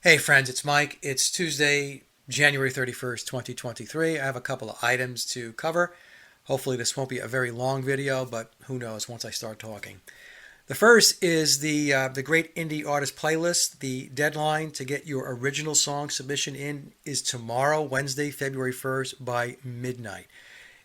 Hey friends, it's Mike. It's Tuesday, January 31st, 2023. I have a couple of items to cover. Hopefully this won't be a very long video, but who knows once I start talking. The first is the Great Indie Artist Playlist. The deadline to get your original song submission in is tomorrow, Wednesday, February 1st by midnight.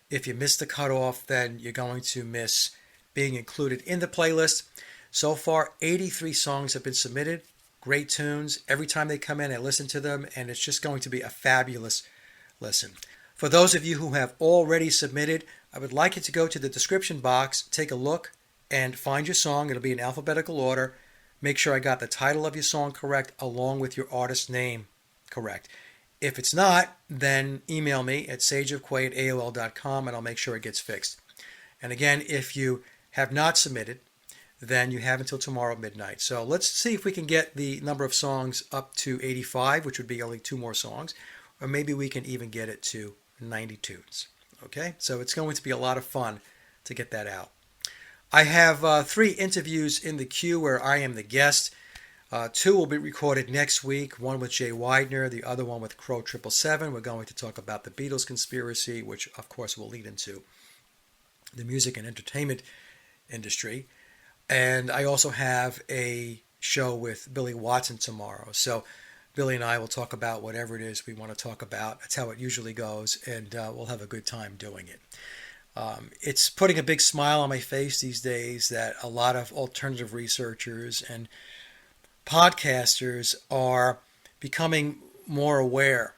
If you miss the cutoff, then you're going to miss being included in the playlist. So far, 83 songs have been submitted. Great tunes. Every time they come in, I listen to them, and it's just going to be a fabulous listen. For those of you who have already submitted, I would like you to go to the description box, take a look, and find your song. It'll be in alphabetical order. Make sure I got the title of your song correct along with your artist name correct. If it's not, then email me at sageofquay@aol.com and I'll make sure it gets fixed. And again, if you have not submitted, then you have until tomorrow midnight. So let's see if we can get the number of songs up to 85, which would be only two more songs, or maybe we can even get it to 90 tunes. Okay, so it's going to be a lot of fun to get that out. I have 3 interviews in the queue where I am the guest. 2 will be recorded next week, one with Jay Widener, the other one with Crow 777. We're going to talk about the Beatles conspiracy, which of course will lead into the music and entertainment industry. And I also have a show with Billy Watson tomorrow. So Billy and I will talk about whatever it is we want to talk about. That's how it usually goes, and we'll have a good time doing it. It's putting a big smile on my face these days that a lot of alternative researchers and podcasters are becoming more aware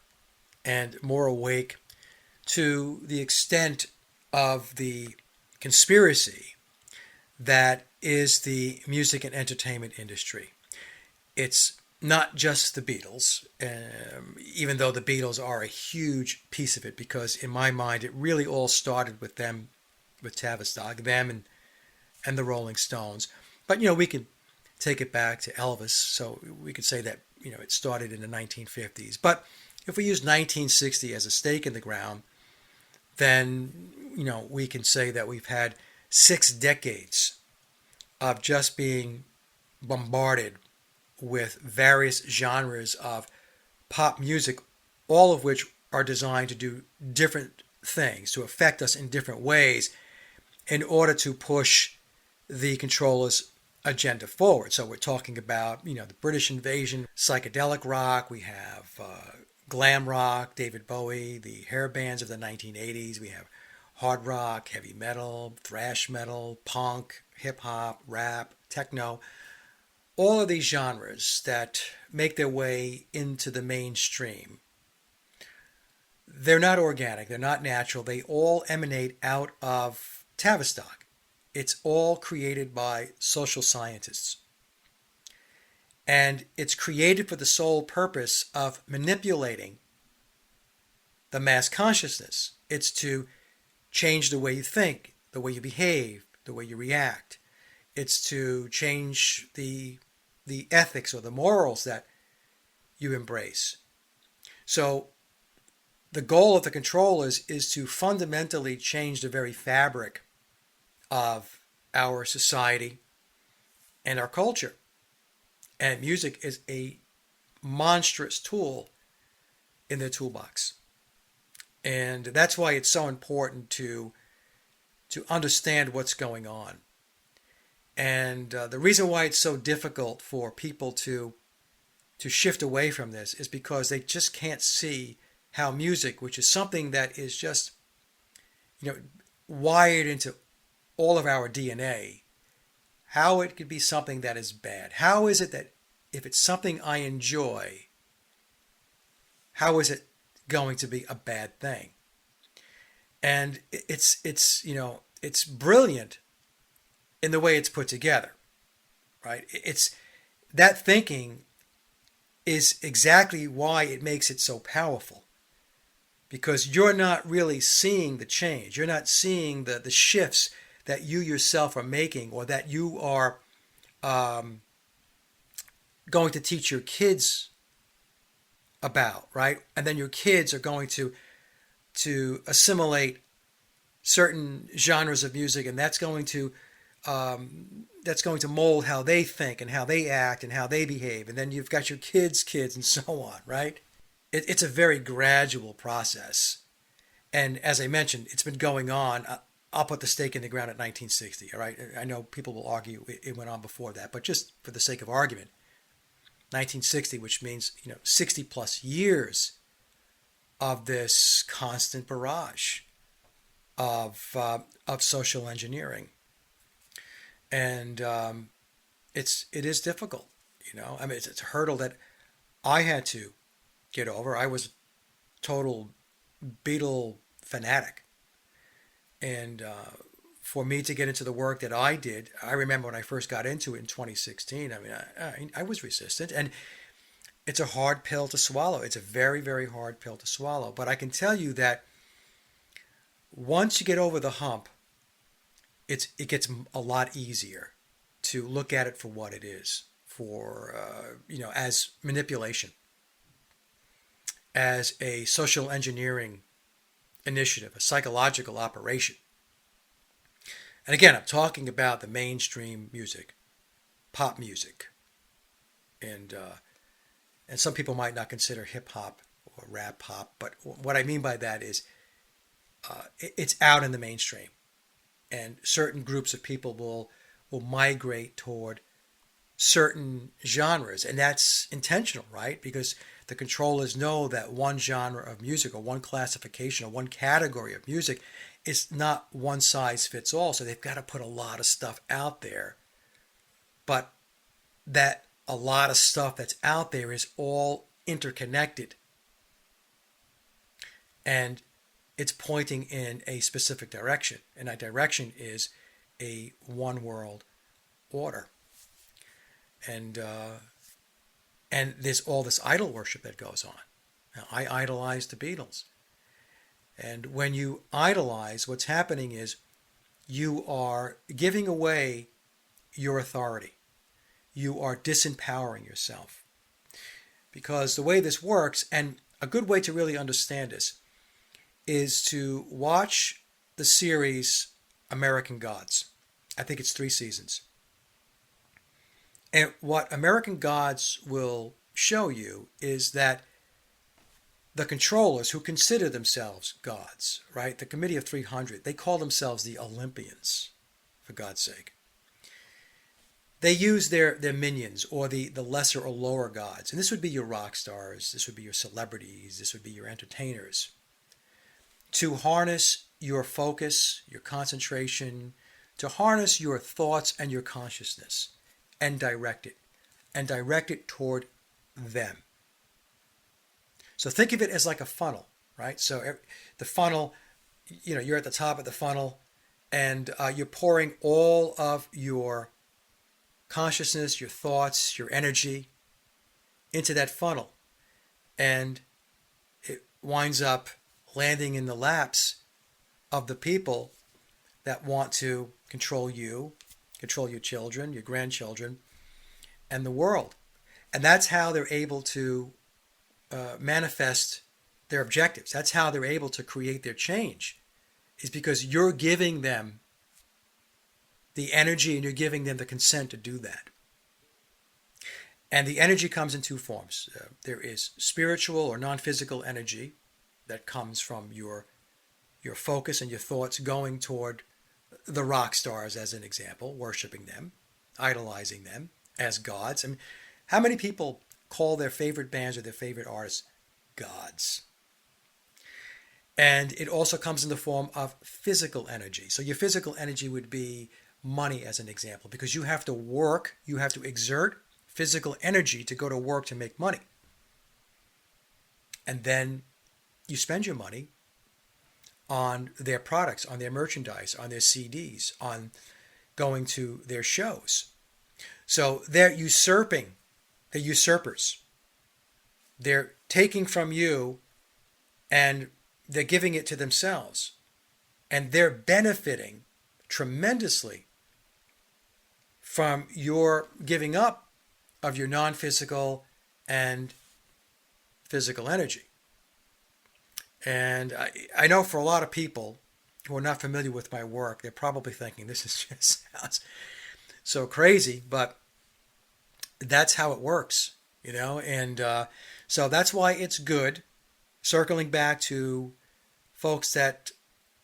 and more awake to the extent of the conspiracy that is the music and entertainment industry. It's not just the Beatles, even though the Beatles are a huge piece of it, because in my mind it really all started with them, with Tavistock, them and the Rolling Stones. But we could take it back to Elvis, so we could say that it started in the 1950s. But if we use 1960 as a stake in the ground, then we can say that we've had 6 decades of just being bombarded with various genres of pop music, all of which are designed to do different things, to affect us in different ways in order to push the controllers' agenda forward. So we're talking about, the British invasion, psychedelic rock, we have glam rock, David Bowie, the hair bands of the 1980s, we have hard rock, heavy metal, thrash metal, punk, hip-hop, rap, techno, all of these genres that make their way into the mainstream. They're not organic, they're not natural, they all emanate out of Tavistock. It's all created by social scientists. And it's created for the sole purpose of manipulating the mass consciousness. It's to change the way you think, the way you behave, the way you react. It's to change the ethics or the morals that you embrace. So the goal of the controllers is to fundamentally change the very fabric of our society and our culture. And music is a monstrous tool in their toolbox. And that's why it's so important to understand what's going on. And the reason why it's so difficult for people to shift away from this is because they just can't see how music, which is something that is just wired into all of our DNA, how it could be something that is bad. How is it that if it's something I enjoy, how is it going to be a bad thing? And it's brilliant in the way it's put together, right? It's that thinking is exactly why it makes it so powerful, because you're not really seeing the change. You're not seeing the shifts that you yourself are making, or that you are going to teach your kids about, right? And then your kids are going to assimilate certain genres of music, and that's going to that's going to mold how they think and how they act and how they behave. And then you've got your kids' kids and so on, right? It's a very gradual process. And as I mentioned, it's been going on. I'll put the stake in the ground at 1960, all right? I know people will argue it went on before that, but just for the sake of argument, 1960, which means 60 plus years of this constant barrage of social engineering, and it is difficult. I mean, it's a hurdle that I had to get over. I was a total Beatle fanatic, and for me to get into the work that I did, I remember when I first got into it in 2016. I mean, I was resistant, and it's a hard pill to swallow. It's a very, very hard pill to swallow. But I can tell you that once you get over the hump, it gets a lot easier to look at it for what it is, as manipulation, as a social engineering initiative, a psychological operation. And again, I'm talking about the mainstream music, pop music, and some people might not consider hip hop or rap pop, but what I mean by that is it's out in the mainstream, and certain groups of people will migrate toward certain genres, and that's intentional, right? Because the controllers know that one genre of music or one classification or one category of music is not one size fits all, so they've got to put a lot of stuff out there. But that a lot of stuff that's out there is all interconnected, and it's pointing in a specific direction, and that direction is a one world order. And there's all this idol worship that goes on. Now, I idolize the Beatles. And when you idolize, what's happening is you are giving away your authority. You are disempowering yourself. Because the way this works, and a good way to really understand this, is to watch the series American Gods. I think it's 3 seasons. And what American Gods will show you is that the controllers, who consider themselves gods, right? The Committee of 300, they call themselves the Olympians, for God's sake. They use their minions, or the lesser or lower gods. And this would be your rock stars, this would be your celebrities, this would be your entertainers, to harness your focus, your concentration, to harness your thoughts and your consciousness, and direct it toward them. So think of it as like a funnel, right? So the funnel, you're at the top of the funnel, and you're pouring all of your consciousness, your thoughts, your energy into that funnel, and it winds up landing in the laps of the people that want to control you, control your children, your grandchildren, and the world. And that's how they're able to manifest their objectives. That's how they're able to create their change, is because you're giving them the energy and you're giving them the consent to do that. And the energy comes in 2 forms. There is spiritual or non-physical energy that comes from your focus and your thoughts going toward the rock stars, as an example, worshiping them, idolizing them as gods. I mean, how many people call their favorite bands or their favorite artists gods? And it also comes in the form of physical energy. So your physical energy would be money, as an example, because you have to work, you have to exert physical energy to go to work to make money. And then you spend your money on their products, on their merchandise, on their CDs, on going to their shows. So they're usurping, they're usurpers. They're taking from you and they're giving it to themselves. And they're benefiting tremendously from your giving up of your non-physical and physical energy. And I know for a lot of people, who are not familiar with my work, they're probably thinking this is just sounds so crazy, but that's how it works, and so that's why it's good. Circling back to folks that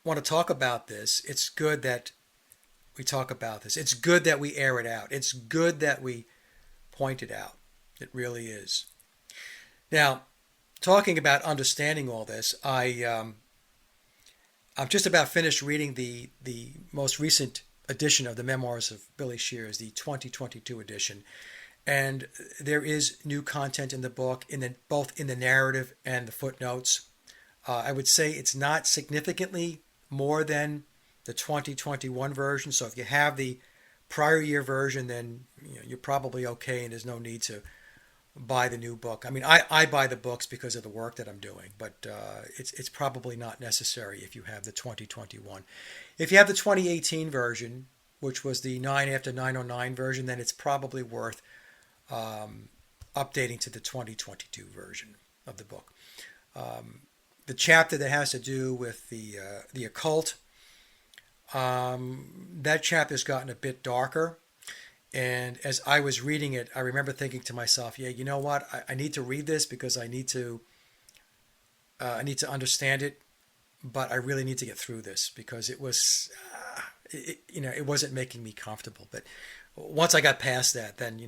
want to talk about this, it's good that we talk about this. It's good that we air it out. It's good that we point it out. It really is. Now, talking about understanding all this, I'm just about finished reading the most recent edition of the Memoirs of Billy Shears, the 2022 edition, and there is new content in the book, both in the narrative and the footnotes. I would say it's not significantly more than the 2021 version. So if you have the prior year version, then you're probably okay, and there's no need to buy the new book. I mean, I buy the books because of the work that I'm doing, but it's probably not necessary if you have the 2021. If you have the 2018 version, which was the 9 after 909 version, then it's probably worth updating to the 2022 version of the book. The chapter that has to do with the occult, that chapter's gotten a bit darker. And as I was reading it, I remember thinking to myself, yeah, you know what? I need to read this because I need to understand it, but I really need to get through this because it was, it wasn't making me comfortable. But once I got past that, then,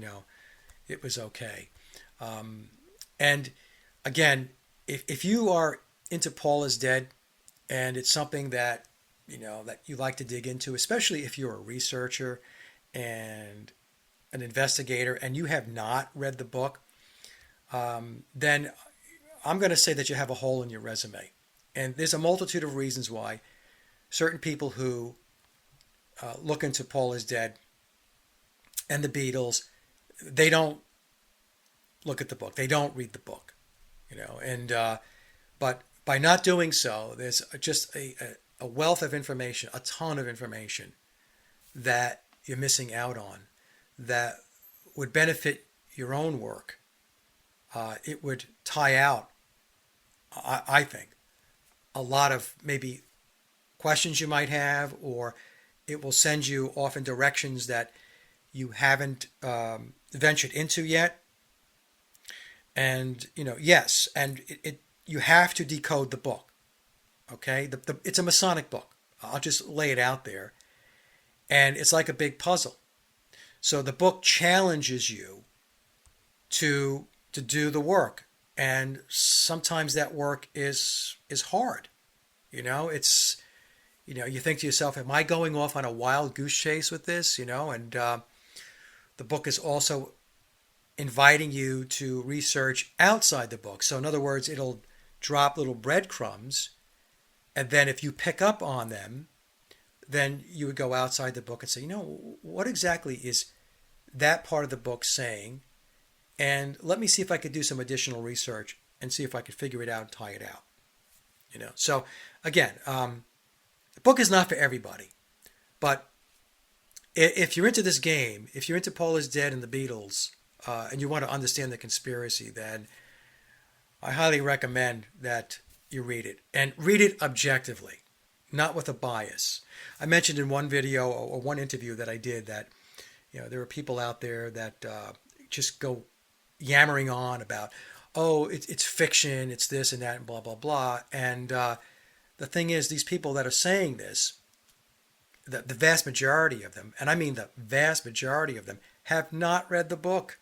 it was okay. And again, if you are into Paul is Dead and it's something that, that you like to dig into, especially if you're a researcher and an investigator and you have not read the book, then I'm going to say that you have a hole in your resume. And there's a multitude of reasons why certain people who look into Paul is Dead and the Beatles, they don't look at the book. They don't read the book, but by not doing so, there's just a wealth of information, a ton of information that you're missing out on that would benefit your own work. It would tie out, I think, a lot of maybe questions you might have, or it will send you off in directions that you haven't ventured into yet. And, yes, and you have to decode the book. Okay, it's a Masonic book. I'll just lay it out there. And it's like a big puzzle. So the book challenges you to do the work. And sometimes that work is hard. It's, you think to yourself, am I going off on a wild goose chase with this? And the book is also inviting you to research outside the book. So in other words, it'll drop little breadcrumbs. And then if you pick up on them, then you would go outside the book and say, what exactly is that part of the book saying? And let me see if I could do some additional research and see if I could figure it out and tie it out. So again, the book is not for everybody. But if you're into this game, if you're into Paul is Dead and the Beatles, and you want to understand the conspiracy, then I highly recommend that you read it. And read it objectively, not with a bias. I mentioned in one video or one interview that I did that, there are people out there that just go yammering on about, oh, it's fiction, it's this and that, and blah, blah, blah. And the thing is, these people that are saying this, the vast majority of them, and I mean the vast majority of them, have not read the book.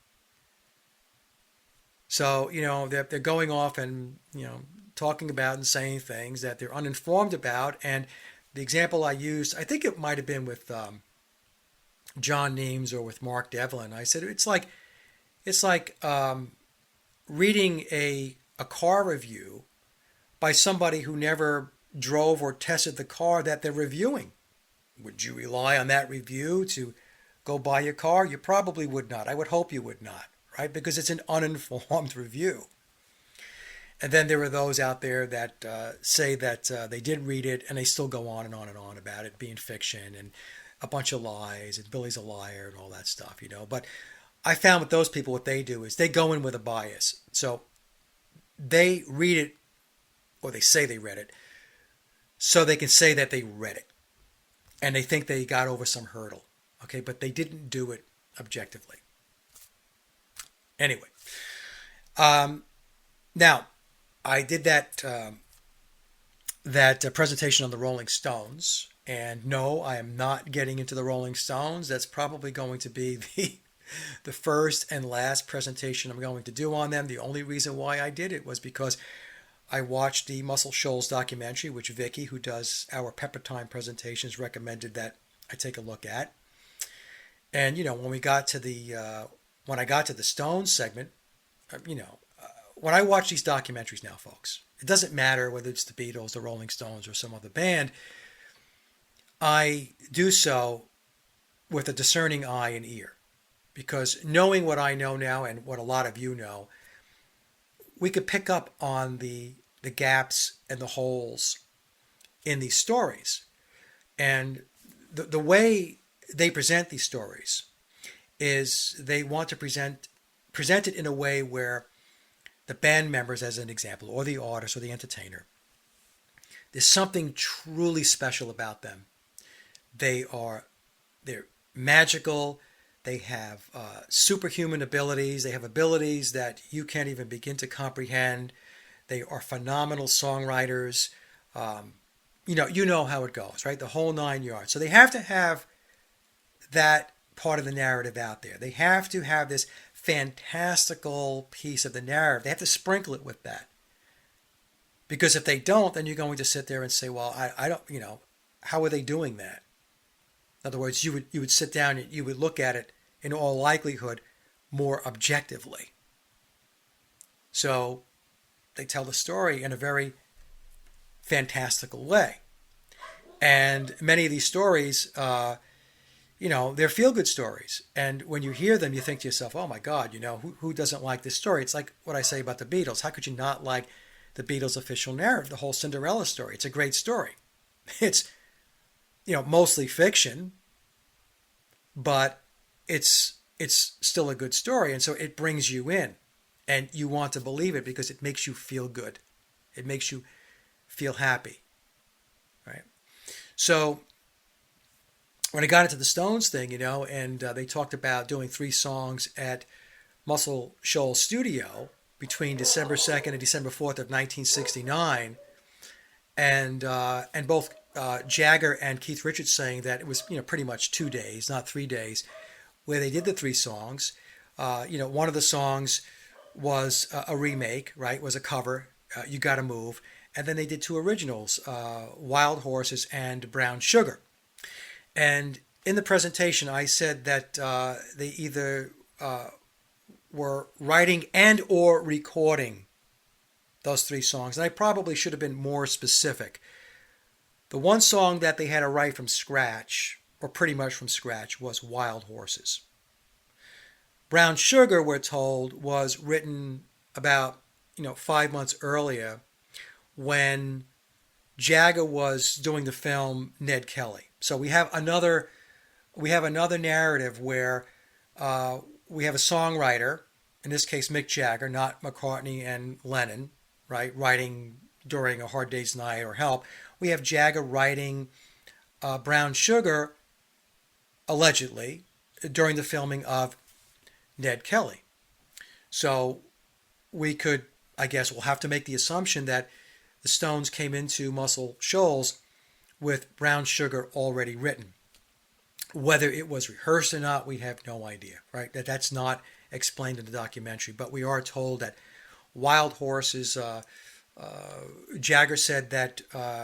So, they're going off and, talking about and saying things that they're uninformed about. And the example I used, I think it might have been with John Neames or with Mark Devlin. I said, it's like reading a car review by somebody who never drove or tested the car that they're reviewing. Would you rely on that review to go buy your car? You probably would not. I would hope you would not, right? Because it's an uninformed review. And then there are those out there that say that they did read it and they still go on and on and on about it being fiction and a bunch of lies and Billy's a liar and all that stuff, But I found with those people, what they do is they go in with a bias. So they read it, or they say they read it, so they can say that they read it and they think they got over some hurdle. Okay, but they didn't do it objectively. Anyway, now I did that presentation on the Rolling Stones, and no, I am not getting into the Rolling Stones. That's probably going to be the first and last presentation I'm going to do on them. The only reason why I did it was because I watched the Muscle Shoals documentary, which Vicky, who does our Pepper Time presentations, recommended that I take a look at. And when we got to when I got to the Stones segment, when I watch these documentaries now, folks, it doesn't matter whether it's the Beatles, the Rolling Stones, or some other band. I do so with a discerning eye and ear, because knowing what I know now and what a lot of you know, we could pick up on the gaps and the holes in these stories. And the way they present these stories is they want to present it in a way where the band members, as an example, or the artist or the entertainer, there's something truly special about them. They're magical. They have superhuman abilities. They have abilities that you can't even begin to comprehend. They are phenomenal songwriters. You know how it goes, right? The whole 9 yards. So they have to have that part of the narrative out there. They have to have this fantastical piece of the narrative. They have to sprinkle it with that. Because if they don't, then you're going to sit there and say, well, I don't, how are they doing that? In other words, you would sit down and you would look at it in all likelihood more objectively. So they tell the story in a very fantastical way. And many of these stories, they're feel-good stories. And when you hear them, you think to yourself, oh my God, who doesn't like this story? It's like what I say about the Beatles. How could you not like the Beatles' official narrative, the whole Cinderella story? It's a great story. It's, mostly fiction, but it's still a good story. And so it brings you in and you want to believe it because it makes you feel good. It makes you feel happy, right? So when I got into the Stones thing, and they talked about doing 3 songs at Muscle Shoals Studio between December 2nd and December 4th of 1969, and both Jagger and Keith Richards saying that it was pretty much 2 days, not 3 days, where they did the 3 songs. One of the songs was a remake, right? Was a cover, You Gotta Move, and then they did 2 originals, Wild Horses and Brown Sugar. And in the presentation, I said that they either were writing and or recording those 3 songs. And I probably should have been more specific. The one song that they had to write from scratch, or pretty much from scratch, was Wild Horses. Brown Sugar, we're told, was written about 5 months earlier when Jagger was doing the film Ned Kelly. So we have another narrative where we have a songwriter, in this case Mick Jagger, not McCartney and Lennon, right, writing during A Hard Day's Night or Help. We have Jagger writing Brown Sugar, allegedly, during the filming of Ned Kelly. So we could, I guess, we'll have to make the assumption that the Stones came into Muscle Shoals with Brown Sugar already written. Whether it was rehearsed or not, we have no idea, right? That's not explained in the documentary, but we are told that Wild Horses, Jagger said that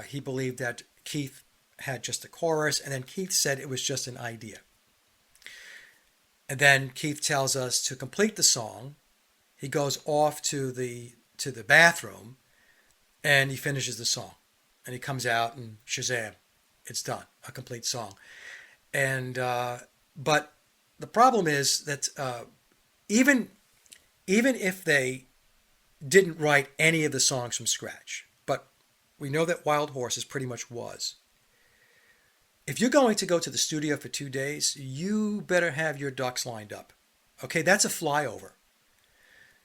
he believed that Keith had just the chorus, and then Keith said it was just an idea. And then Keith tells us to complete the song. He goes off to the bathroom, and he finishes the song. And he comes out and shazam, it's done, a complete song. And but the problem is that even if they didn't write any of the songs from scratch, but we know that Wild Horses pretty much was. If you're going to go to the studio for 2 days, you better have your ducks lined up. Okay, that's a flyover.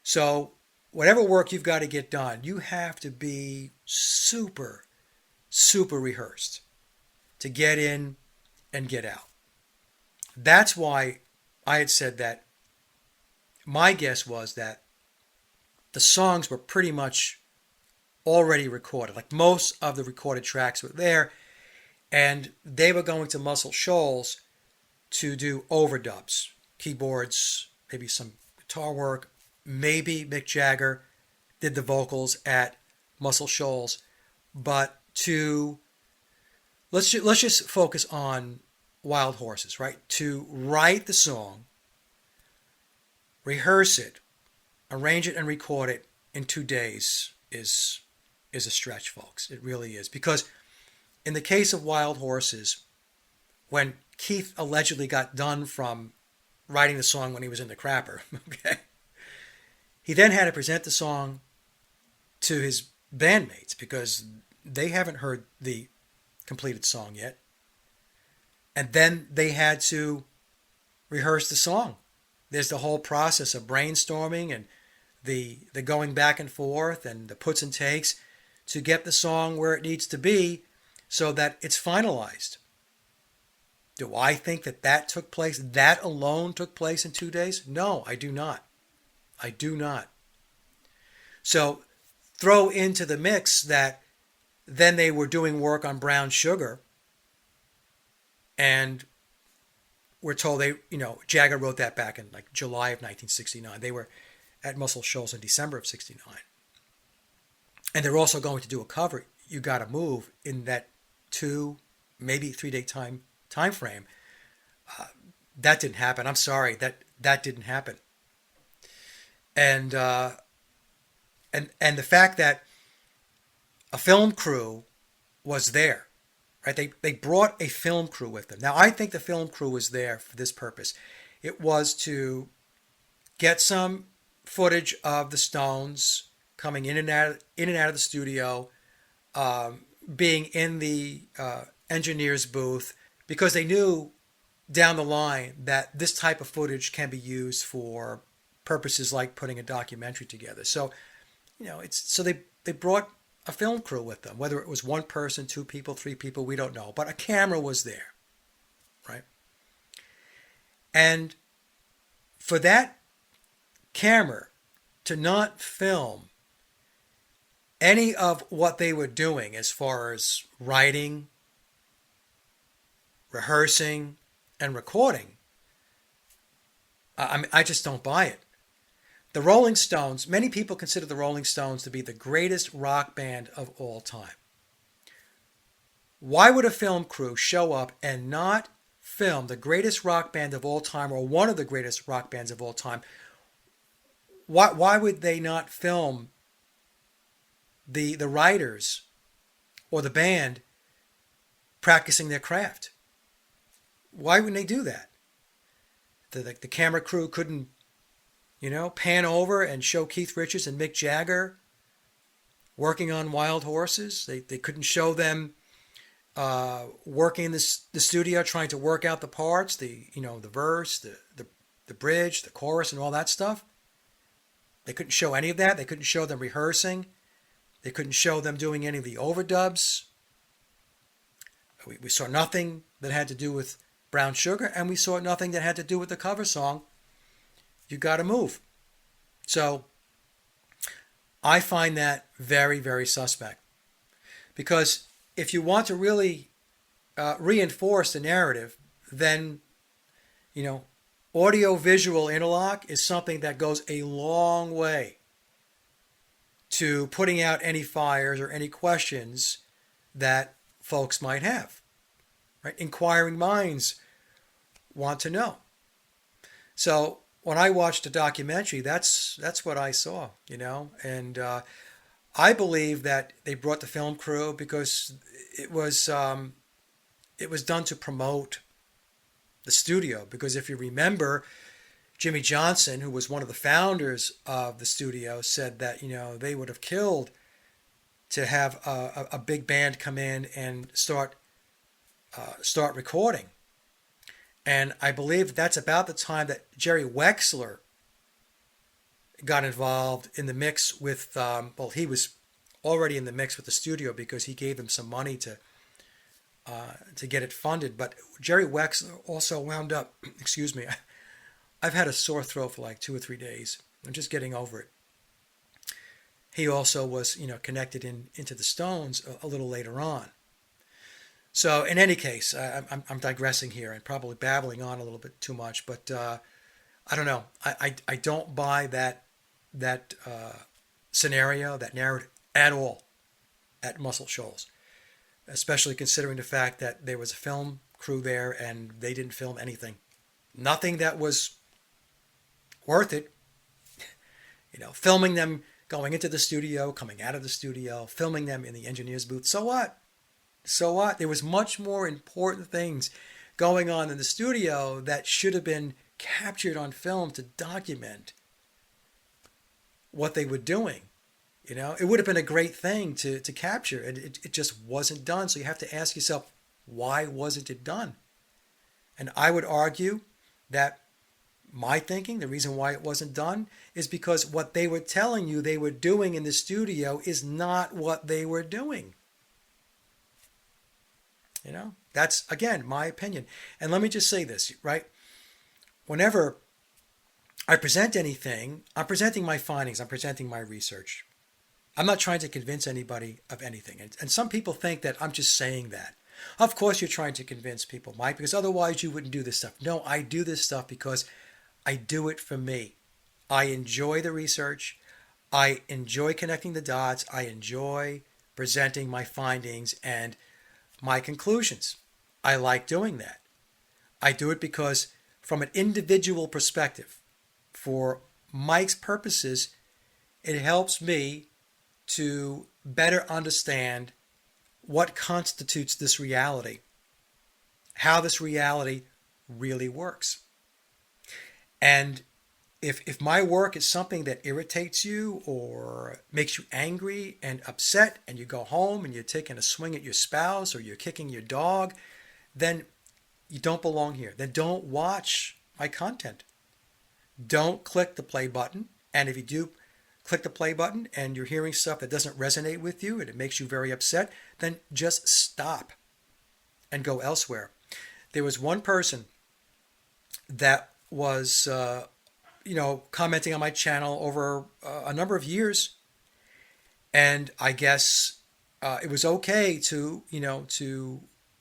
So whatever work you've got to get done, you have to be super super rehearsed to get in and get out. That's why I had said that my guess was that the songs were pretty much already recorded. Like most of the recorded tracks were there, and they were going to Muscle Shoals to do overdubs, keyboards, maybe some guitar work. Maybe Mick Jagger did the vocals at Muscle Shoals, but let's just focus on Wild Horses, right? To write the song, rehearse it, arrange it, and record it in 2 days is a stretch, folks. It really is. Because in the case of Wild Horses, when Keith allegedly got done from writing the song when he was in the crapper, okay, he then had to present the song to his bandmates because they haven't heard the completed song yet. And then they had to rehearse the song. There's the whole process of brainstorming and the going back and forth and the puts and takes to get the song where it needs to be so that it's finalized. Do I think that took place, that alone took place in 2 days? No, I do not. I do not. So throw into the mix that then they were doing work on Brown Sugar, and we're told Jagger wrote that back in like July of 1969. They were at Muscle Shoals in December of 69. And they're also going to do a cover, You Gotta Move, in that 2, maybe 3 day time frame. That didn't happen. I'm sorry, that didn't happen. And the fact that a film crew was there, right? They brought a film crew with them. Now, I think the film crew was there for this purpose. It was to get some footage of the Stones coming in and out of the studio, being in the engineer's booth, because they knew down the line that this type of footage can be used for purposes like putting a documentary together. So, they brought a film crew with them, whether it was 1 person, 2 people, 3 people, we don't know, but a camera was there, right? And for that camera to not film any of what they were doing as far as writing, rehearsing, and recording, I just don't buy it. The Rolling Stones, many people consider the Rolling Stones to be the greatest rock band of all time. Why would a film crew show up and not film the greatest rock band of all time, or one of the greatest rock bands of all time? Why would they not film the writers or the band practicing their craft? Why wouldn't they do that? The camera crew couldn't, pan over and show Keith Richards and Mick Jagger working on Wild Horses. They couldn't show them working in the studio trying to work out the parts, the verse, the bridge, the chorus, and all that stuff. They couldn't show any of that. They couldn't show them rehearsing. They couldn't show them doing any of the overdubs. We saw nothing that had to do with Brown Sugar, and we saw nothing that had to do with the cover song, You Gotta Move. So I find that very, very suspect. Because if you want to really reinforce the narrative, then, audio-visual interlock is something that goes a long way to putting out any fires or any questions that folks might have. Right? Inquiring minds want to know. So when I watched the documentary, that's what I saw, and I believe that they brought the film crew because it was done to promote the studio. Because if you remember, Jimmy Johnson, who was one of the founders of the studio, said that they would have killed to have a big band come in and start recording. And I believe that's about the time that Jerry Wexler got involved in the mix with, he was already in the mix with the studio because he gave them some money to get it funded. But Jerry Wexler also wound up, excuse me, I've had a sore throat for like 2 or 3 days. I'm just getting over it. He also was, connected into the Stones a little later on. So in any case, I'm digressing here and probably babbling on a little bit too much, but I don't know. I don't buy that scenario, that narrative at all at Muscle Shoals, especially considering the fact that there was a film crew there and they didn't film anything. Nothing that was worth it. Filming them going into the studio, coming out of the studio, filming them in the engineer's booth. So what? So what? There was much more important things going on in the studio that should have been captured on film to document what they were doing. It would have been a great thing to capture, and it just wasn't done. So you have to ask yourself, why wasn't it done? And I would argue that my thinking, the reason why it wasn't done, is because what they were telling you they were doing in the studio is not what they were doing. That's, again, my opinion. And let me just say this, right? Whenever I present anything, I'm presenting my findings, I'm presenting my research. I'm not trying to convince anybody of anything. And some people think that I'm just saying that. Of course you're trying to convince people, Mike, because otherwise you wouldn't do this stuff. No, I do this stuff because I do it for me. I enjoy the research. I enjoy connecting the dots. I enjoy presenting my findings and my conclusions. I like doing that. I do it because from an individual perspective, for Mike's purposes, it helps me to better understand what constitutes this reality, how this reality really works. And if my work is something that irritates you or makes you angry and upset, and you go home and you're taking a swing at your spouse or you're kicking your dog, then you don't belong here. Then don't watch my content. Don't click the play button. And if you do click the play button and you're hearing stuff that doesn't resonate with you and it makes you very upset, then just stop and go elsewhere. There was one person that was, commenting on my channel over a number of years. And I guess it was okay to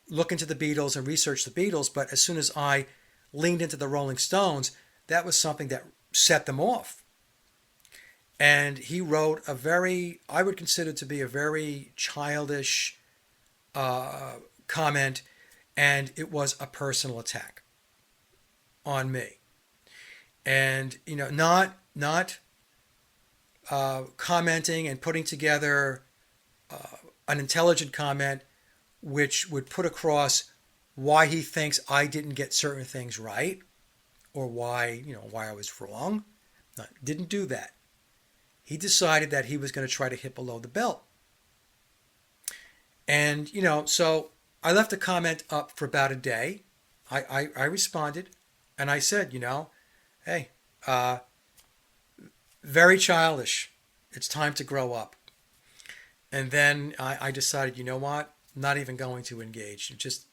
look into the Beatles and research the Beatles. But as soon as I leaned into the Rolling Stones, that was something that set them off. And he wrote I would consider to be a very childish comment, and it was a personal attack on me. And, not commenting and putting together an intelligent comment which would put across why he thinks I didn't get certain things right or why I was wrong. No, didn't do that. He decided that he was going to try to hit below the belt. And, so I left a comment up for about a day. I responded and I said, hey, very childish. It's time to grow up. And then I decided, you know what? I'm not even going to engage. Just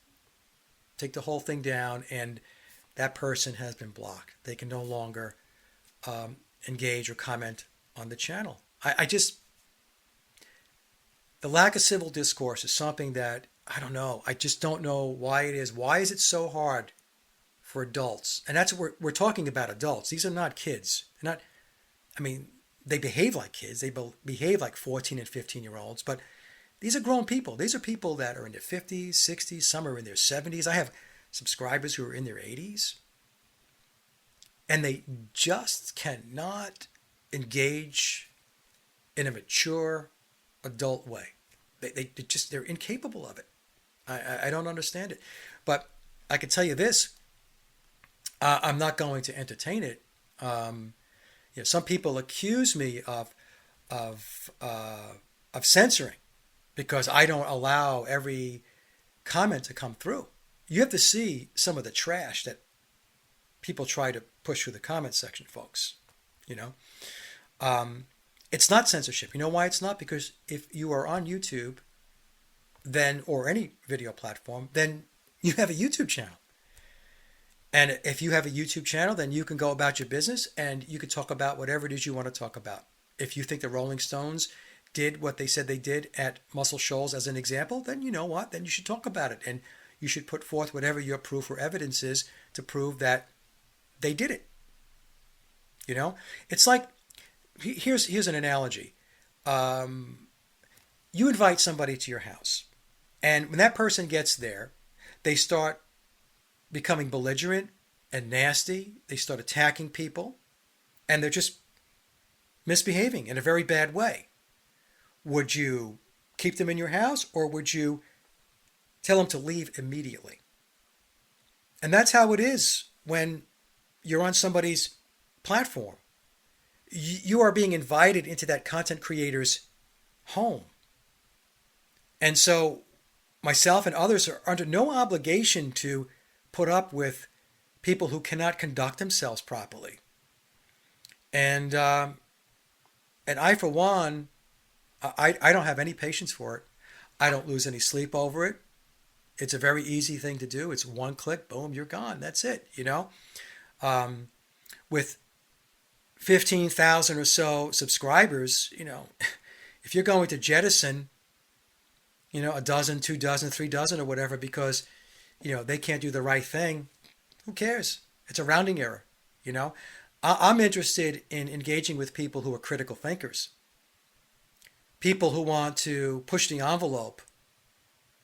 take the whole thing down, and that person has been blocked. They can no longer engage or comment on the channel. The lack of civil discourse is something that, I don't know. I just don't know why it is. Why is it so hard for adults? And that's what we're talking about, adults. These are not kids. They behave like kids. They behave like 14 and 15-year-olds, but these are grown people. These are people that are in their 50s, 60s, some are in their 70s. I have subscribers who are in their 80s, and they just cannot engage in a mature adult way. They're incapable of it. I don't understand it. But I can tell you this, I'm not going to entertain it. Some people accuse me of censoring because I don't allow every comment to come through. You have to see some of the trash that people try to push through the comment section, folks. It's not censorship. You know why it's not? Because if you are on YouTube, then, or any video platform, then you have a YouTube channel. And if you have a YouTube channel, then you can go about your business and you can talk about whatever it is you want to talk about. If you think the Rolling Stones did what they said they did at Muscle Shoals as an example, then you know what? Then you should talk about it. And you should put forth whatever your proof or evidence is to prove that they did it. You know? It's like, here's an analogy. You invite somebody to your house. And when that person gets there, they start becoming belligerent and nasty. They start attacking people. And they're just misbehaving in a very bad way. Would you keep them in your house, or would you tell them to leave immediately? And that's how it is when you're on somebody's platform. You are being invited into that content creator's home. And so myself and others are under no obligation to put up with people who cannot conduct themselves properly. And I, for one, I don't have any patience for it. I don't lose any sleep over it. It's a very easy thing to do. It's one click, boom, you're gone. That's it, you know. With 15,000 or so subscribers, you know, if you're going to jettison, you know, a dozen, 2 dozen, 3 dozen or whatever because, you know, they can't do the right thing, who cares? It's a rounding error, you know. I'm interested in engaging with people who are critical thinkers. People who want to push the envelope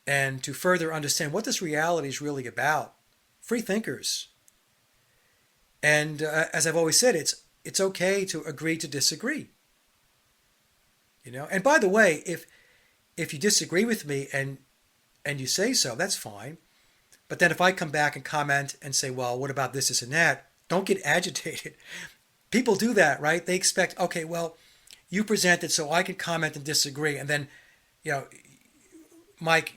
and to further understand what this reality is really about. Free thinkers. And as I've always said, it's okay to agree to disagree. You know, and by the way, if you disagree with me and you say so, that's fine. But then if I come back and comment and say, well, what about this, this, and that? Don't get agitated. People do that, right? They expect, okay, well, you presented so I can comment and disagree. And then, you know, Mike,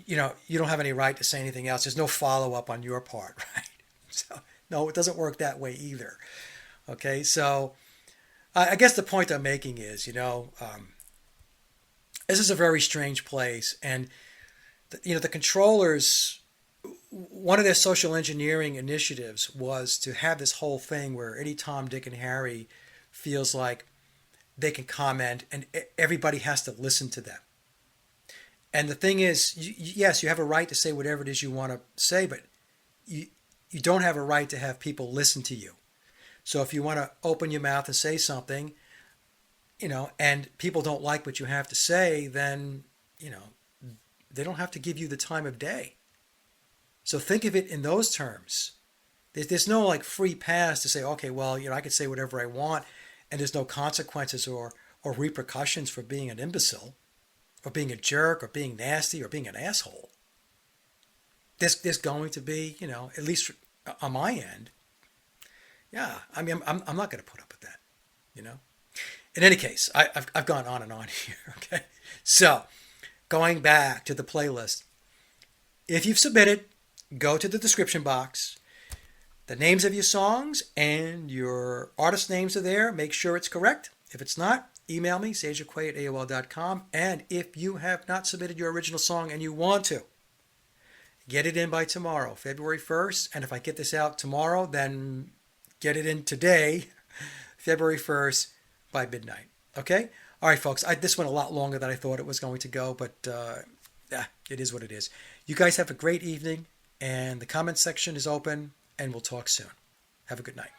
you know, you don't have any right to say anything else. There's no follow-up on your part, right? So, no, it doesn't work that way either. Okay, so I guess the point I'm making is, you know, this is a very strange place. And, you know, the controllers, one of their social engineering initiatives was to have this whole thing where any Tom, Dick, and Harry feels like they can comment and everybody has to listen to them. And the thing is, yes, you have a right to say whatever it is you want to say, but you don't have a right to have people listen to you. So if you want to open your mouth and say something, you know, and people don't like what you have to say, then, you know, they don't have to give you the time of day. So think of it in those terms. There's no like free pass to say, okay, well, you know, I can say whatever I want and there's no consequences or repercussions for being an imbecile or being a jerk or being nasty or being an asshole. There's going to be, you know, at least on my end. Yeah, I mean, I'm not going to put up with that, you know. In any case, I've gone on and on here, okay? So, going back to the playlist. If you've submitted, go to the description box. The names of your songs and your artist names are there. Make sure it's correct. If it's not, email me, sageofquay@aol.com. And if you have not submitted your original song and you want to, get it in by tomorrow, February 1st. And if I get this out tomorrow, then get it in today, February 1st by midnight. Okay? All right, folks. This went a lot longer than I thought it was going to go, but it is what it is. You guys have a great evening, and the comment section is open, and we'll talk soon. Have a good night.